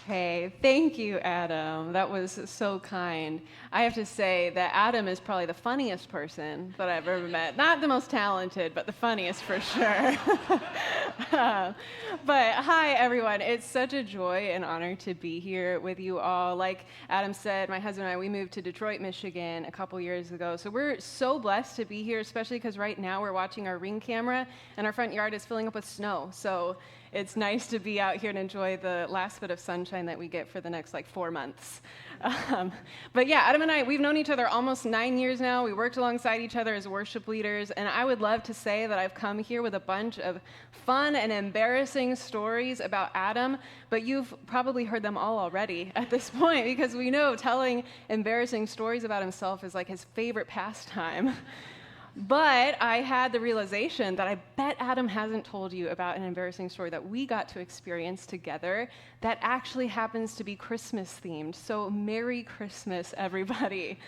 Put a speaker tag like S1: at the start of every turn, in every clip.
S1: Hey, thank you, Adam. That was so kind. I have to say that Adam is probably the funniest person that I've ever met. Not the most talented, but the funniest for sure. But hi, everyone. It's such a joy and honor to be here with you all. Like Adam said, my husband and I, we moved to Detroit, Michigan a couple years ago. So we're so blessed to be here, especially because right now we're watching our Ring camera and our front yard is filling up with snow. So it's nice to be out here and enjoy the last bit of sunshine that we get for the next 4 months. But yeah, Adam and I, we've known each other almost 9 years now. We worked alongside each other as worship leaders, and I would love to say that I've come here with a bunch of fun and embarrassing stories about Adam, but you've probably heard them all already at this point because we know telling embarrassing stories about himself is like his favorite pastime. But I had the realization that I bet Adam hasn't told you about an embarrassing story that we got to experience together that actually happens to be Christmas themed. So Merry Christmas, everybody.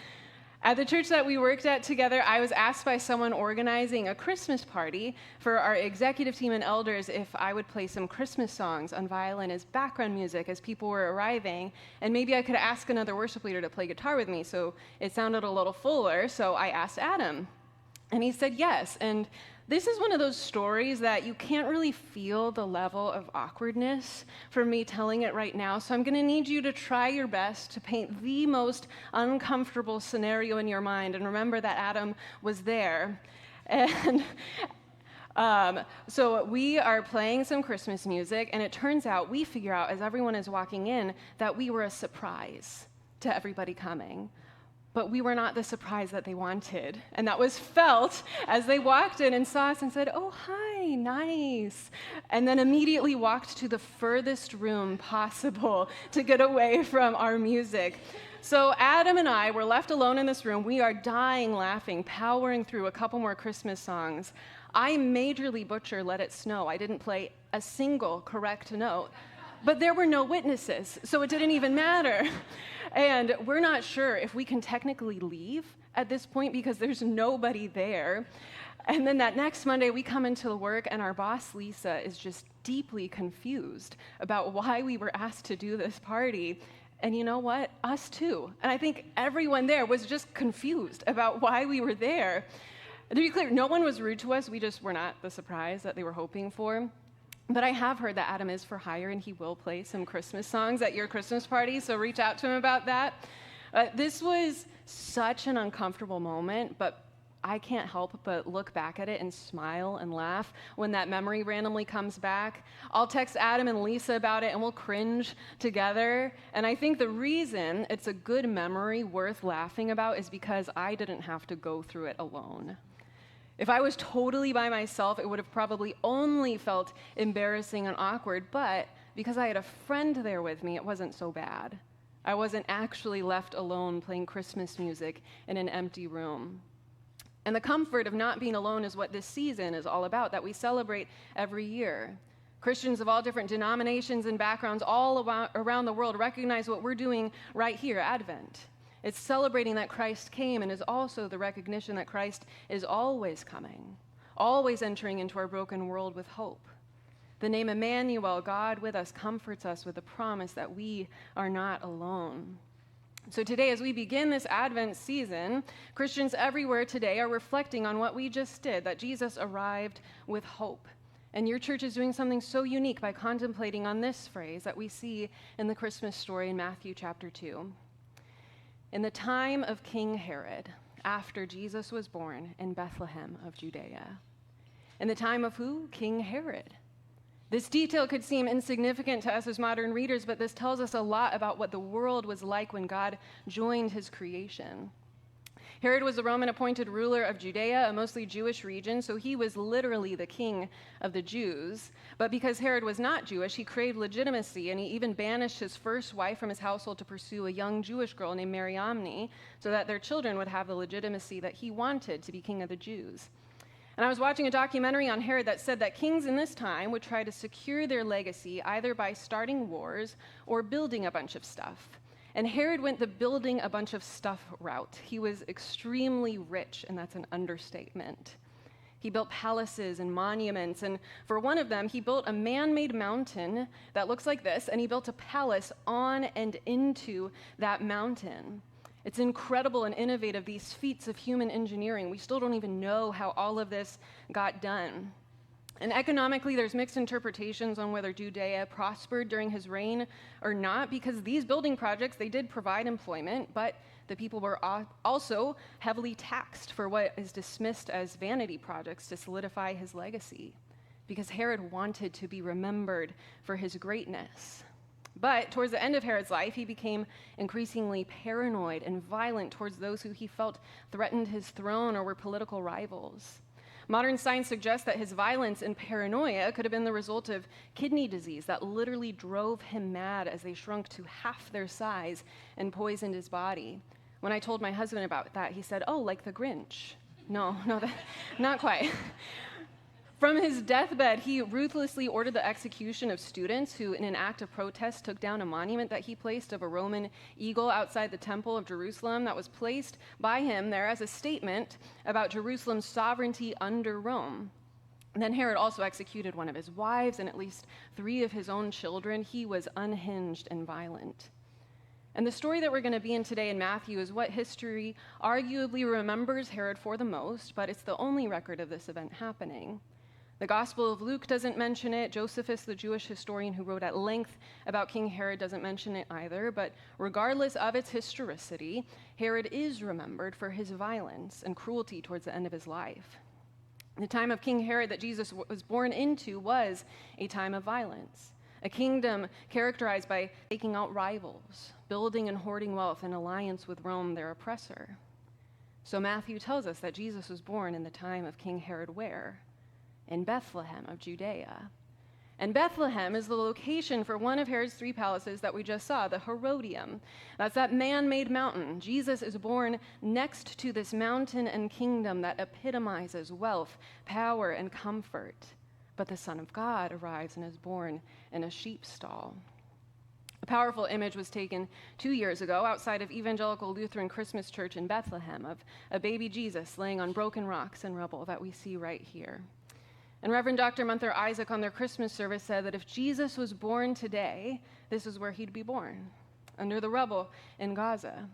S1: At the church that we worked at together, I was asked by someone organizing a Christmas party for our executive team and elders if I would play some Christmas songs on violin as background music as people were arriving, and maybe I could ask another worship leader to play guitar with me, so it sounded a little fuller, so I asked Adam. And he said yes. And this is one of those stories that you can't really feel the level of awkwardness from me telling it right now. So I'm going to need you to try your best to paint the most uncomfortable scenario in your mind. And remember that Adam was there. And so we are playing some Christmas music. And it turns out, we figure out as everyone is walking in, that we were a surprise to everybody coming. But we were not the surprise that they wanted. And that was felt as they walked in and saw us and said, "Oh, hi, nice." And then immediately walked to the furthest room possible to get away from our music. So Adam and I were left alone in this room. We are dying laughing, powering through a couple more Christmas songs. I majorly butchered Let It Snow. I didn't play a single correct note. But there were no witnesses, so it didn't even matter. And we're not sure if we can technically leave at this point because there's nobody there. And then that next Monday, we come into work, and our boss, Lisa, is just deeply confused about why we were asked to do this party. And you know what? Us too. And I think everyone there was just confused about why we were there. To be clear, no one was rude to us. We just were not the surprise that they were hoping for. But I have heard that Adam is for hire, and he will play some Christmas songs at your Christmas party, so reach out to him about that. This was such an uncomfortable moment, but I can't help but look back at it and smile and laugh when that memory randomly comes back. I'll text Adam and Lisa about it, and we'll cringe together. And I think the reason it's a good memory worth laughing about is because I didn't have to go through it alone. If I was totally by myself, it would have probably only felt embarrassing and awkward, but because I had a friend there with me, it wasn't so bad. I wasn't actually left alone playing Christmas music in an empty room. And the comfort of not being alone is what this season is all about, that we celebrate every year. Christians of all different denominations and backgrounds all around the world recognize what we're doing right here, Advent. It's celebrating that Christ came, and is also the recognition that Christ is always coming, always entering into our broken world with hope. The name Emmanuel, God with us, comforts us with the promise that we are not alone. So today, as we begin this Advent season, Christians everywhere today are reflecting on what we just did, that Jesus arrived with hope. And your church is doing something so unique by contemplating on this phrase that we see in the Christmas story in Matthew chapter 2. In the time of King Herod, after Jesus was born in Bethlehem of Judea. In the time of who? King Herod. This detail could seem insignificant to us as modern readers, but this tells us a lot about what the world was like when God joined his creation. Herod was the Roman-appointed ruler of Judea, a mostly Jewish region, so he was literally the king of the Jews. But because Herod was not Jewish, he craved legitimacy, and he even banished his first wife from his household to pursue a young Jewish girl named Mariamne, so that their children would have the legitimacy that he wanted to be king of the Jews. And I was watching a documentary on Herod that said that kings in this time would try to secure their legacy either by starting wars or building a bunch of stuff. And Herod went the building a bunch of stuff route. He was extremely rich, and that's an understatement. He built palaces and monuments, and for one of them, he built a man-made mountain that looks like this, and he built a palace on and into that mountain. It's incredible and innovative, these feats of human engineering. We still don't even know how all of this got done. And economically, there's mixed interpretations on whether Judea prospered during his reign or not, because these building projects, they did provide employment, but the people were also heavily taxed for what is dismissed as vanity projects to solidify his legacy, because Herod wanted to be remembered for his greatness. But towards the end of Herod's life, he became increasingly paranoid and violent towards those who he felt threatened his throne or were political rivals. Modern science suggests that his violence and paranoia could have been the result of kidney disease that literally drove him mad as they shrunk to half their size and poisoned his body. When I told my husband about that, he said, "Oh, like the Grinch." No, not quite. From his deathbed, he ruthlessly ordered the execution of students who, in an act of protest, took down a monument that he placed of a Roman eagle outside the Temple of Jerusalem that was placed by him there as a statement about Jerusalem's sovereignty under Rome. And then Herod also executed one of his wives and at least 3 of his own children. He was unhinged and violent. And the story that we're going to be in today in Matthew is what history arguably remembers Herod for the most, but it's the only record of this event happening. The Gospel of Luke doesn't mention it. Josephus, the Jewish historian who wrote at length about King Herod, doesn't mention it either. But regardless of its historicity, Herod is remembered for his violence and cruelty towards the end of his life. The time of King Herod that Jesus was born into was a time of violence, a kingdom characterized by taking out rivals, building and hoarding wealth in alliance with Rome, their oppressor. So Matthew tells us that Jesus was born in the time of King Herod where? In Bethlehem of Judea. And Bethlehem is the location for one of Herod's 3 palaces that we just saw, the Herodium. That's that man-made mountain. Jesus is born next to this mountain and kingdom that epitomizes wealth, power, and comfort. But the Son of God arrives and is born in a sheep stall. A powerful image was taken 2 years ago outside of Evangelical Lutheran Christmas Church in Bethlehem of a baby Jesus laying on broken rocks and rubble that we see right here. And Reverend Dr. Munther Isaac on their Christmas service said that if Jesus was born today, this is where he'd be born, under the rubble in Gaza.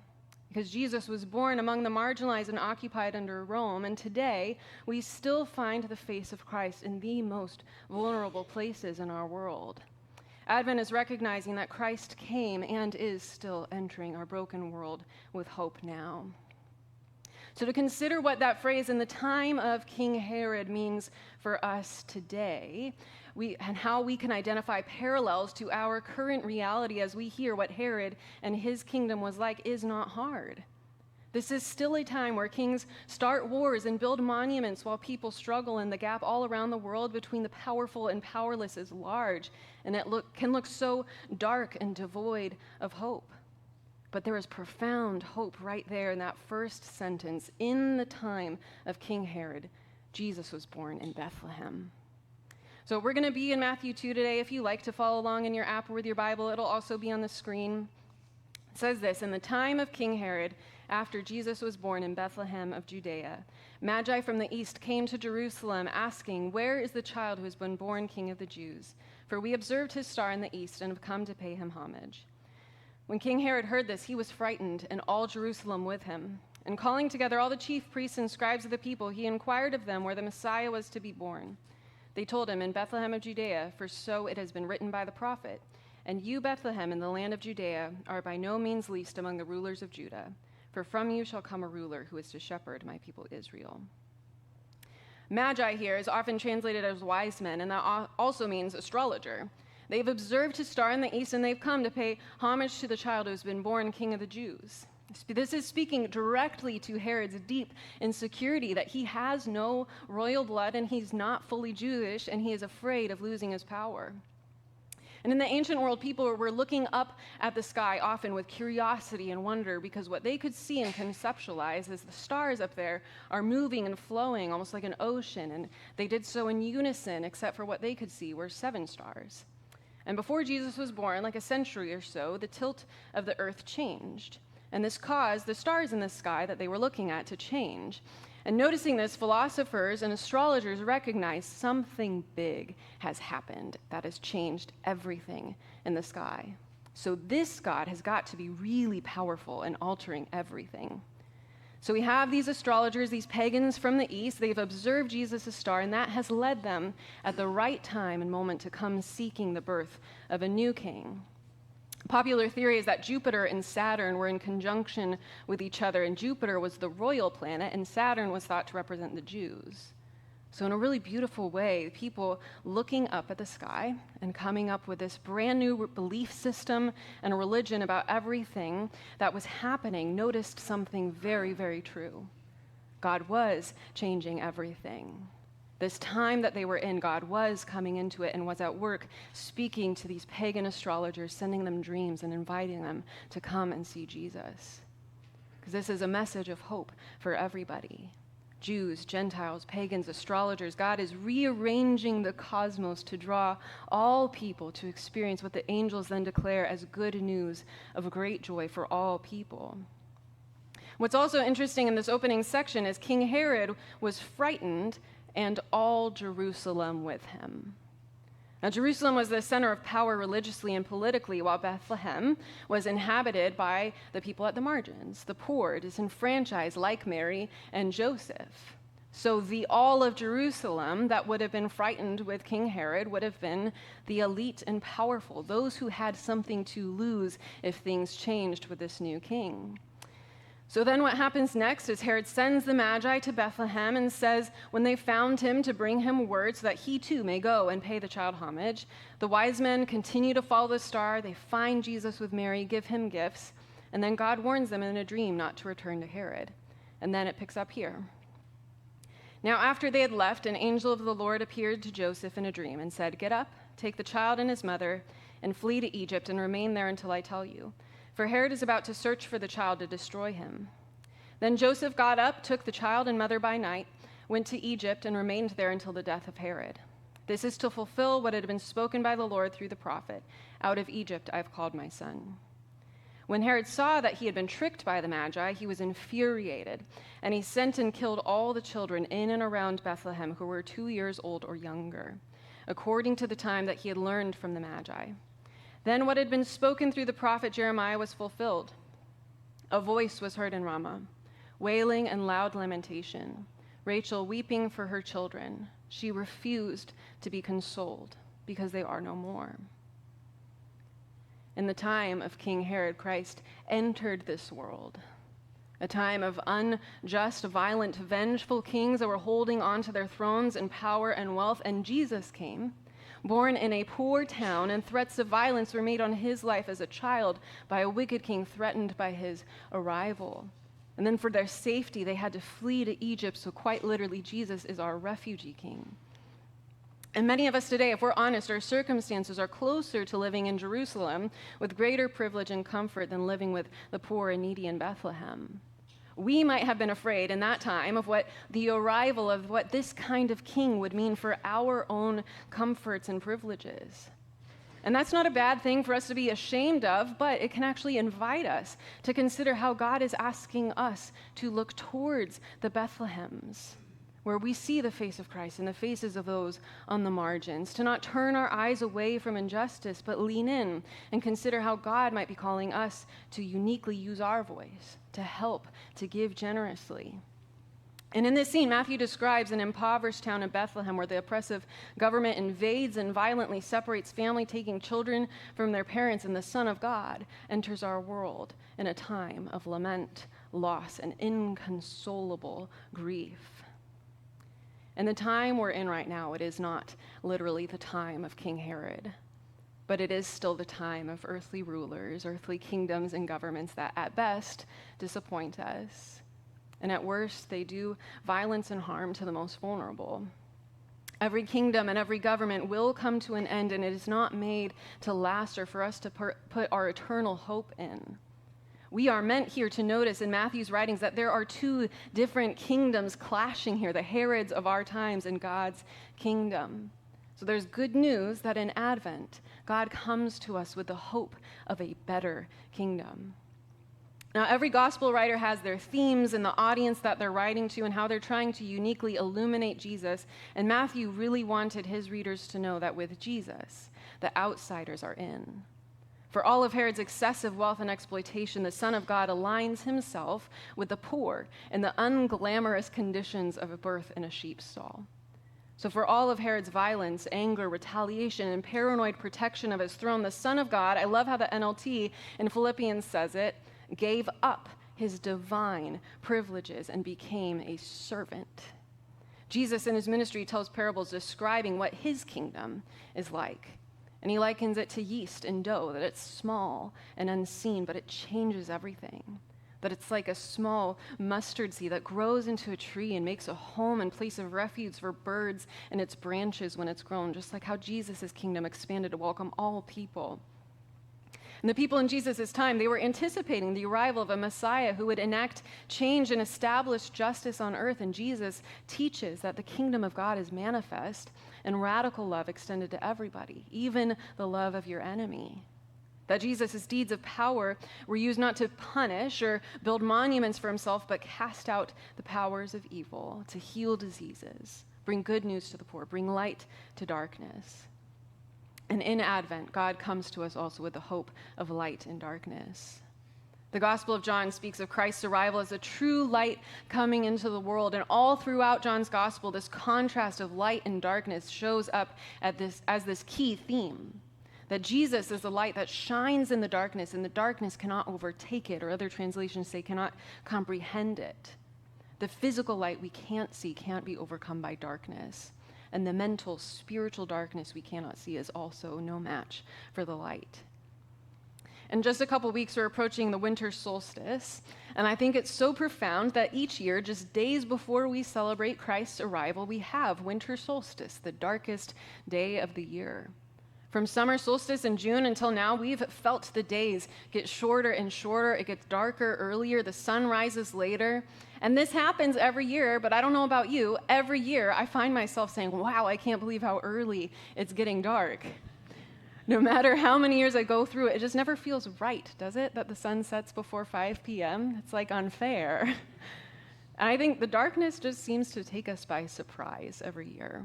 S1: Because Jesus was born among the marginalized and occupied under Rome, and today we still find the face of Christ in the most vulnerable places in our world. Advent is recognizing that Christ came and is still entering our broken world with hope now. So to consider what that phrase "in the time of King Herod" means for us today, and how we can identify parallels to our current reality as we hear what Herod and his kingdom was like, is not hard. This is still a time where kings start wars and build monuments while people struggle, and the gap all around the world between the powerful and powerless is large, and it can look so dark and devoid of hope. But there is profound hope right there in that first sentence. In the time of King Herod, Jesus was born in Bethlehem. So we're going to be in Matthew 2 today. If you like to follow along in your app or with your Bible, it'll also be on the screen. It says this: in the time of King Herod, after Jesus was born in Bethlehem of Judea, Magi from the east came to Jerusalem, asking, "Where is the child who has been born King of the Jews? For we observed his star in the east and have come to pay him homage." When King Herod heard this, he was frightened, and all Jerusalem with him. And calling together all the chief priests and scribes of the people, he inquired of them where the Messiah was to be born. They told him, "In Bethlehem of Judea, for so it has been written by the prophet, 'And you, Bethlehem, in the land of Judea, are by no means least among the rulers of Judah, for from you shall come a ruler who is to shepherd my people Israel.'" Magi here is often translated as wise men, and that also means astrologer. They've observed his star in the east, and they've come to pay homage to the child who has been born King of the Jews. This is speaking directly to Herod's deep insecurity that he has no royal blood, and he's not fully Jewish, and he is afraid of losing his power. And in the ancient world, people were looking up at the sky often with curiosity and wonder, because what they could see and conceptualize is the stars up there are moving and flowing almost like an ocean, and they did so in unison, except for what they could see were 7 stars. And before Jesus was born, like a century or so, the tilt of the earth changed. And this caused the stars in the sky that they were looking at to change. And noticing this, philosophers and astrologers recognize something big has happened that has changed everything in the sky. So this God has got to be really powerful in altering everything. So we have these astrologers, these pagans from the east. They've observed Jesus' star, and that has led them at the right time and moment to come seeking the birth of a new king. Popular theory is that Jupiter and Saturn were in conjunction with each other, and Jupiter was the royal planet, and Saturn was thought to represent the Jews. So in a really beautiful way, people looking up at the sky and coming up with this brand new belief system and a religion about everything that was happening noticed something very, very true. God was changing everything. This time that they were in, God was coming into it and was at work speaking to these pagan astrologers, sending them dreams and inviting them to come and see Jesus. Because this is a message of hope for everybody. Jews, Gentiles, pagans, astrologers. God is rearranging the cosmos to draw all people to experience what the angels then declare as good news of great joy for all people. What's also interesting in this opening section is King Herod was frightened and all Jerusalem with him. Now, Jerusalem was the center of power religiously and politically, while Bethlehem was inhabited by the people at the margins, the poor, disenfranchised, like Mary and Joseph. So the all of Jerusalem that would have been frightened with King Herod would have been the elite and powerful, those who had something to lose if things changed with this new king. So then what happens next is Herod sends the Magi to Bethlehem and says when they found him to bring him word so that he too may go and pay the child homage. The wise men continue to follow the star. They find Jesus with Mary, give him gifts, and then God warns them in a dream not to return to Herod. And then it picks up here. Now after they had left, an angel of the Lord appeared to Joseph in a dream and said, "Get up, take the child and his mother, and flee to Egypt and remain there until I tell you. For Herod is about to search for the child to destroy him." Then Joseph got up, took the child and mother by night, went to Egypt, and remained there until the death of Herod. This is to fulfill what had been spoken by the Lord through the prophet, "Out of Egypt I have called my son." When Herod saw that he had been tricked by the Magi, he was infuriated, and he sent and killed all the children in and around Bethlehem who were 2 years old or younger, according to the time that he had learned from the Magi. Then what had been spoken through the prophet Jeremiah was fulfilled. A voice was heard in Ramah, wailing and loud lamentation, Rachel weeping for her children. She refused to be consoled because they are no more. In the time of King Herod, Christ entered this world, a time of unjust, violent, vengeful kings that were holding on to their thrones and power and wealth, and Jesus came, born in a poor town, and threats of violence were made on his life as a child by a wicked king threatened by his arrival. And then for their safety, they had to flee to Egypt, so quite literally, Jesus is our refugee king. And many of us today, if we're honest, our circumstances are closer to living in Jerusalem with greater privilege and comfort than living with the poor and needy in Bethlehem. We might have been afraid in that time of what the arrival of what this kind of king would mean for our own comforts and privileges. And that's not a bad thing for us to be ashamed of, but it can actually invite us to consider how God is asking us to look towards the Bethlehems, where we see the face of Christ in the faces of those on the margins, to not turn our eyes away from injustice, but lean in and consider how God might be calling us to uniquely use our voice, to help, to give generously. And in this scene, Matthew describes an impoverished town of Bethlehem where the oppressive government invades and violently separates family, taking children from their parents, and the Son of God enters our world in a time of lament, loss, and inconsolable grief. And the time we're in right now, it is not literally the time of King Herod, but it is still the time of earthly rulers, earthly kingdoms, and governments that at best disappoint us. And at worst, they do violence and harm to the most vulnerable. Every kingdom and every government will come to an end, and it is not made to last or for us to put our eternal hope in. We are meant here to notice in Matthew's writings that there are two different kingdoms clashing here, the Herods of our times and God's kingdom. So there's good news that in Advent, God comes to us with the hope of a better kingdom. Now, every gospel writer has their themes and the audience that they're writing to and how they're trying to uniquely illuminate Jesus. And Matthew really wanted his readers to know that with Jesus, the outsiders are in. For all of Herod's excessive wealth and exploitation, the Son of God aligns himself with the poor in the unglamorous conditions of a birth in a sheep's stall. So for all of Herod's violence, anger, retaliation, and paranoid protection of his throne, the Son of God, I love how the NLT in Philippians says it, gave up his divine privileges and became a servant. Jesus in his ministry tells parables describing what his kingdom is like. And he likens it to yeast in dough, that it's small and unseen, but it changes everything. That it's like a small mustard seed that grows into a tree and makes a home and place of refuge for birds and its branches when it's grown, just like how Jesus' kingdom expanded to welcome all people. And the people in Jesus' time, they were anticipating the arrival of a Messiah who would enact change and establish justice on earth. And Jesus teaches that the kingdom of God is manifest and radical love extended to everybody, even the love of your enemy. That Jesus' deeds of power were used not to punish or build monuments for himself, but cast out the powers of evil, to heal diseases, bring good news to the poor, bring light to darkness. And in Advent, God comes to us also with the hope of light in darkness. The Gospel of John speaks of Christ's arrival as a true light coming into the world. And all throughout John's Gospel, this contrast of light and darkness shows up as this key theme. That Jesus is the light that shines in the darkness, and the darkness cannot overtake it, or other translations say cannot comprehend it. The physical light we can't see can't be overcome by darkness. And the mental, spiritual darkness we cannot see is also no match for the light. In just a couple weeks, we're approaching the winter solstice, and I think it's so profound that each year, just days before we celebrate Christ's arrival, we have winter solstice, the darkest day of the year. From summer solstice in June until now, we've felt the days get shorter and shorter. It gets darker earlier. The sun rises later. And this happens every year, but I don't know about you. Every year, I find myself saying, wow, I can't believe how early it's getting dark. No matter how many years I go through it, it just never feels right, does it, that the sun sets before 5 p.m.? It's like unfair. And I think the darkness just seems to take us by surprise every year.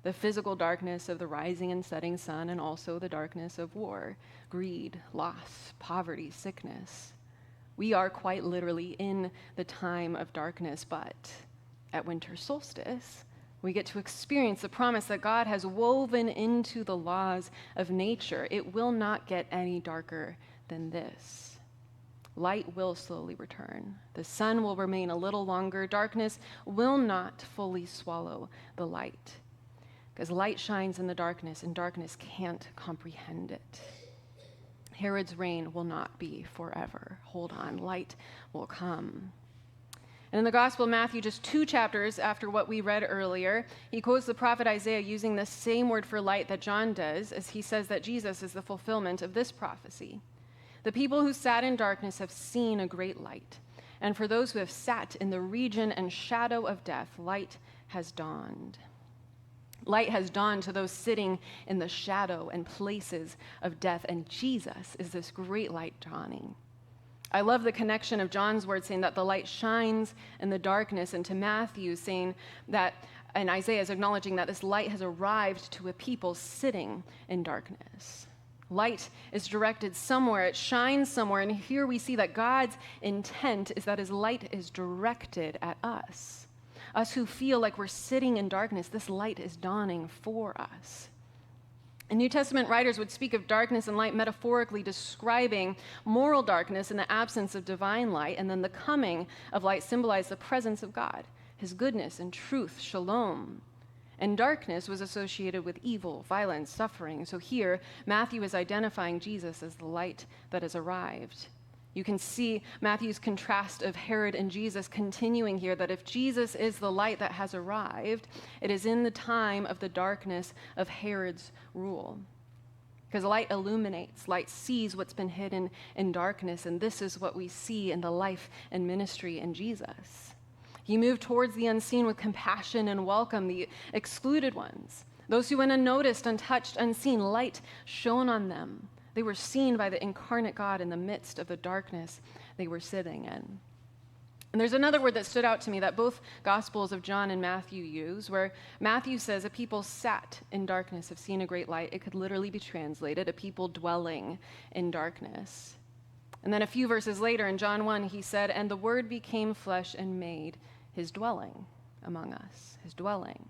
S1: The physical darkness of the rising and setting sun, and also the darkness of war, greed, loss, poverty, sickness. We are quite literally in the time of darkness, but at winter solstice, we get to experience the promise that God has woven into the laws of nature. It will not get any darker than this. Light will slowly return. The sun will remain a little longer. Darkness will not fully swallow the light. Because light shines in the darkness, and darkness can't comprehend it. Herod's reign will not be forever. Hold on, light will come. And in the Gospel of Matthew, just 2 chapters after what we read earlier, he quotes the prophet Isaiah using the same word for light that John does, as he says that Jesus is the fulfillment of this prophecy. The people who sat in darkness have seen a great light. And for those who have sat in the region and shadow of death, light has dawned. Light has dawned to those sitting in the shadow and places of death, and Jesus is this great light dawning. I love the connection of John's words saying that the light shines in the darkness, and to Matthew saying that, and Isaiah is acknowledging that this light has arrived to a people sitting in darkness. Light is directed somewhere, it shines somewhere, and here we see that God's intent is that his light is directed at us. Us who feel like we're sitting in darkness, this light is dawning for us. And New Testament writers would speak of darkness and light metaphorically describing moral darkness in the absence of divine light, and then the coming of light symbolized the presence of God, his goodness and truth, shalom. And darkness was associated with evil, violence, suffering. So here, Matthew is identifying Jesus as the light that has arrived. You can see Matthew's contrast of Herod and Jesus continuing here, that if Jesus is the light that has arrived, it is in the time of the darkness of Herod's rule. Because light illuminates, light sees what's been hidden in darkness, and this is what we see in the life and ministry in Jesus. He moved towards the unseen with compassion and welcome, the excluded ones, those who went unnoticed, untouched, unseen. Light shone on them. They were seen by the incarnate God in the midst of the darkness they were sitting in. And there's another word that stood out to me that both Gospels of John and Matthew use, where Matthew says a people sat in darkness have seen a great light. It could literally be translated, a people dwelling in darkness. And then a few verses later in John 1, he said, and the Word became flesh and made his dwelling among us, his dwelling.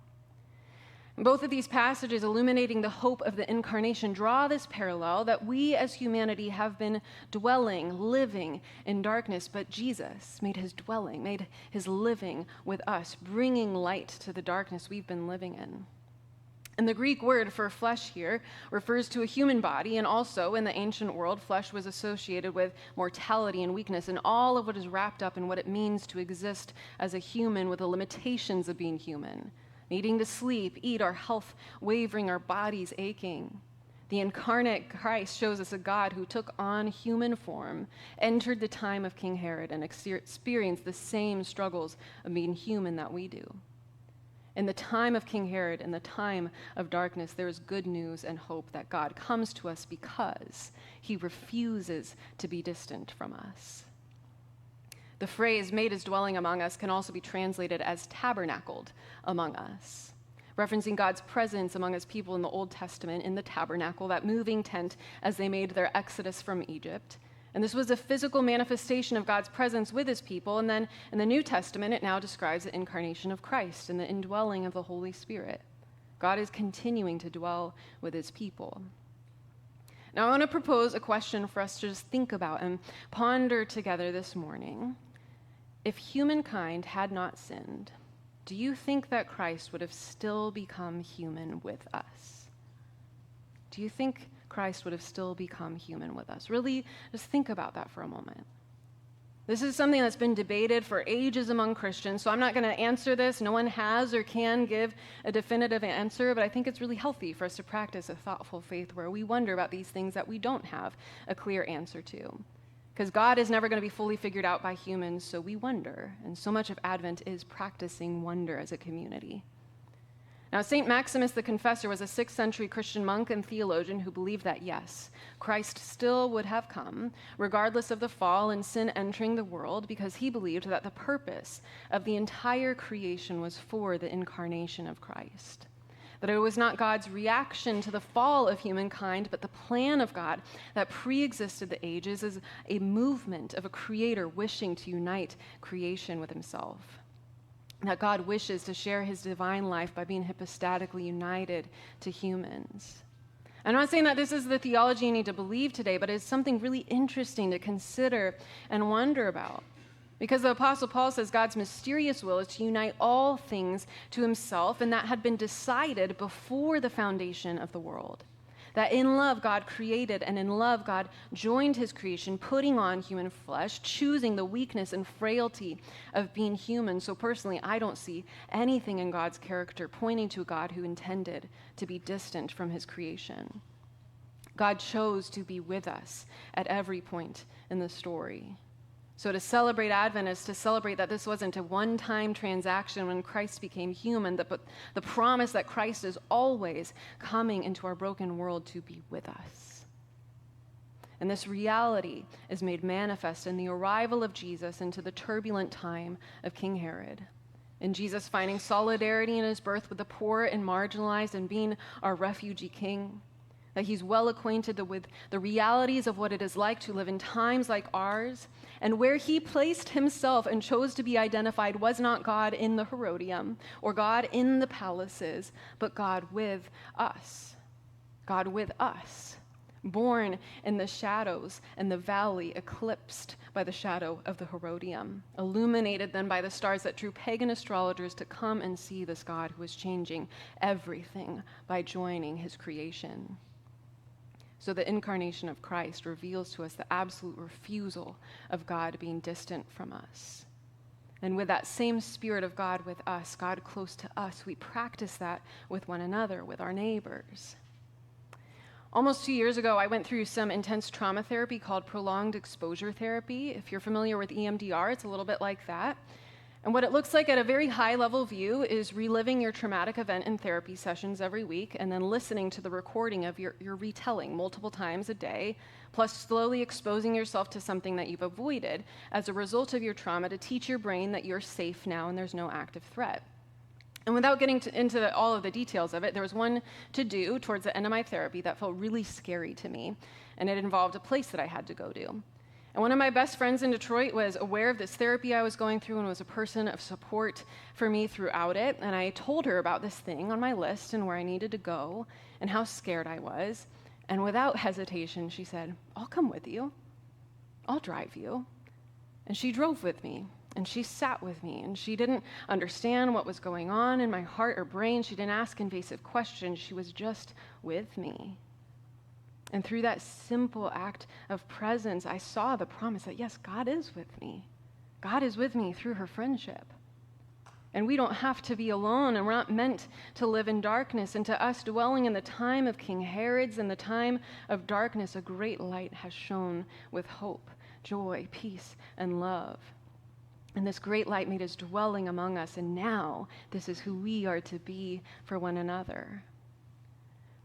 S1: And both of these passages illuminating the hope of the incarnation draw this parallel that we as humanity have been dwelling, living in darkness, but Jesus made his dwelling, made his living with us, bringing light to the darkness we've been living in. And the Greek word for flesh here refers to a human body, and also in the ancient world, flesh was associated with mortality and weakness, and all of what is wrapped up in what it means to exist as a human with the limitations of being human. Needing to sleep, eat, our health wavering, our bodies aching. The incarnate Christ shows us a God who took on human form, entered the time of King Herod, and experienced the same struggles of being human that we do. In the time of King Herod, in the time of darkness, there is good news and hope that God comes to us because he refuses to be distant from us. The phrase made his dwelling among us can also be translated as tabernacled among us, referencing God's presence among his people in the Old Testament in the tabernacle, that moving tent as they made their exodus from Egypt. And this was a physical manifestation of God's presence with his people. And then in the New Testament, it now describes the incarnation of Christ and the indwelling of the Holy Spirit. God is continuing to dwell with his people. Now, I want to propose a question for us to just think about and ponder together this morning. If humankind had not sinned, do you think that Christ would have still become human with us? Do you think Christ would have still become human with us? Really, just think about that for a moment. This is something that's been debated for ages among Christians, so I'm not going to answer this. No one has or can give a definitive answer, but I think it's really healthy for us to practice a thoughtful faith where we wonder about these things that we don't have a clear answer to. Because God is never going to be fully figured out by humans, so we wonder. And so much of Advent is practicing wonder as a community. Now, St. Maximus the Confessor was a 6th century Christian monk and theologian who believed that, yes, Christ still would have come, regardless of the fall and sin entering the world, because he believed that the purpose of the entire creation was for the incarnation of Christ. That it was not God's reaction to the fall of humankind, but the plan of God that pre-existed the ages as a movement of a creator wishing to unite creation with himself. That God wishes to share his divine life by being hypostatically united to humans. I'm not saying that this is the theology you need to believe today, but it's something really interesting to consider and wonder about. Because the Apostle Paul says God's mysterious will is to unite all things to himself, and that had been decided before the foundation of the world. That in love God created, and in love God joined his creation, putting on human flesh, choosing the weakness and frailty of being human. So personally, I don't see anything in God's character pointing to a God who intended to be distant from his creation. God chose to be with us at every point in the story. So to celebrate Advent is to celebrate that this wasn't a one-time transaction when Christ became human, but the promise that Christ is always coming into our broken world to be with us. And this reality is made manifest in the arrival of Jesus into the turbulent time of King Herod. In Jesus finding solidarity in his birth with the poor and marginalized and being our refugee king. That he's well acquainted with the realities of what it is like to live in times like ours, and where he placed himself and chose to be identified was not God in the Herodium or God in the palaces, but God with us. God with us, born in the shadows and the valley, eclipsed by the shadow of the Herodium, illuminated then by the stars that drew pagan astrologers to come and see this God who is changing everything by joining his creation. So the incarnation of Christ reveals to us the absolute refusal of God being distant from us. And with that same Spirit of God with us, God close to us, we practice that with one another, with our neighbors. Almost 2 years ago, I went through some intense trauma therapy called prolonged exposure therapy. If you're familiar with EMDR, it's a little bit like that. And what it looks like at a very high level view is reliving your traumatic event in therapy sessions every week and then listening to the recording of your retelling multiple times a day, plus slowly exposing yourself to something that you've avoided as a result of your trauma to teach your brain that you're safe now and there's no active threat. And without getting into all of the details of it, there was one to do towards the end of my therapy that felt really scary to me, and it involved a place that I had to go to. And one of my best friends in Detroit was aware of this therapy I was going through and was a person of support for me throughout it. And I told her about this thing on my list and where I needed to go and how scared I was. And without hesitation, she said, "I'll come with you. I'll drive you." And she drove with me. And she sat with me. And she didn't understand what was going on in my heart or brain. She didn't ask invasive questions. She was just with me. And through that simple act of presence, I saw the promise that, yes, God is with me. God is with me through her friendship. And we don't have to be alone, and we're not meant to live in darkness. And to us, dwelling in the time of King Herod's and the time of darkness, a great light has shone with hope, joy, peace, and love. And this great light made his dwelling among us, and now this is who we are to be for one another.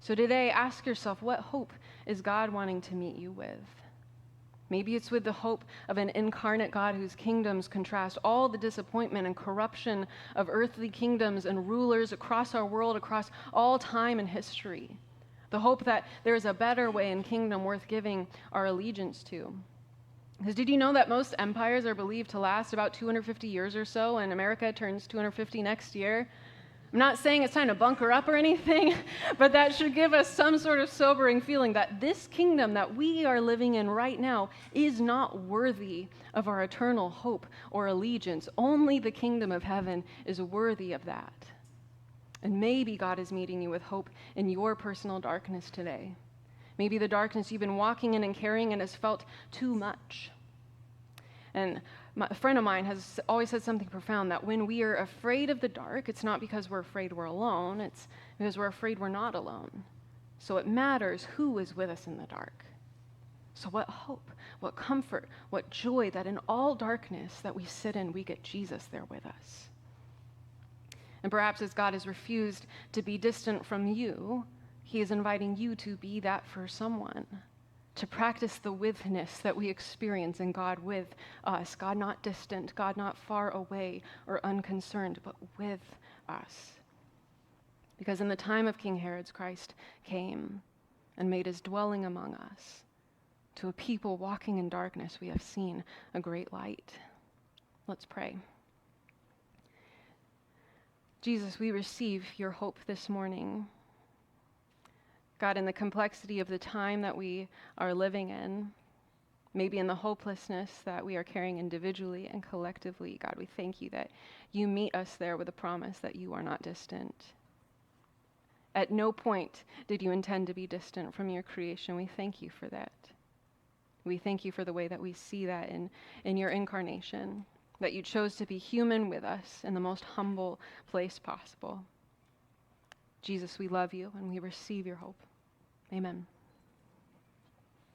S1: So today, ask yourself, what hope is God wanting to meet you with? Maybe it's with the hope of an incarnate God whose kingdoms contrast all the disappointment and corruption of earthly kingdoms and rulers across our world, across all time and history. The hope that there is a better way and kingdom worth giving our allegiance to. Because did you know that most empires are believed to last about 250 years or so, and America turns 250 next year? I'm not saying it's time to bunker up or anything, but that should give us some sort of sobering feeling that this kingdom that we are living in right now is not worthy of our eternal hope or allegiance. Only the kingdom of heaven is worthy of that. And maybe God is meeting you with hope in your personal darkness today. Maybe the darkness you've been walking in and carrying and has felt too much. And a friend of mine has always said something profound, that when we are afraid of the dark, it's not because we're afraid we're alone, it's because we're afraid we're not alone. So it matters who is with us in the dark. So what hope, what comfort, what joy that in all darkness that we sit in, we get Jesus there with us. And perhaps as God has refused to be distant from you, he is inviting you to be that for someone. To practice the withness that we experience in God with us. God not distant, God not far away or unconcerned, but with us. Because in the time of King Herod's, Christ came and made his dwelling among us. To a people walking in darkness, we have seen a great light. Let's pray. Jesus, we receive your hope this morning. God, in the complexity of the time that we are living in, maybe in the hopelessness that we are carrying individually and collectively, God, we thank you that you meet us there with a promise that you are not distant. At no point did you intend to be distant from your creation. We thank you for that. We thank you for the way that we see that in your incarnation, that you chose to be human with us in the most humble place possible. Jesus, we love you and we receive your hope. Amen.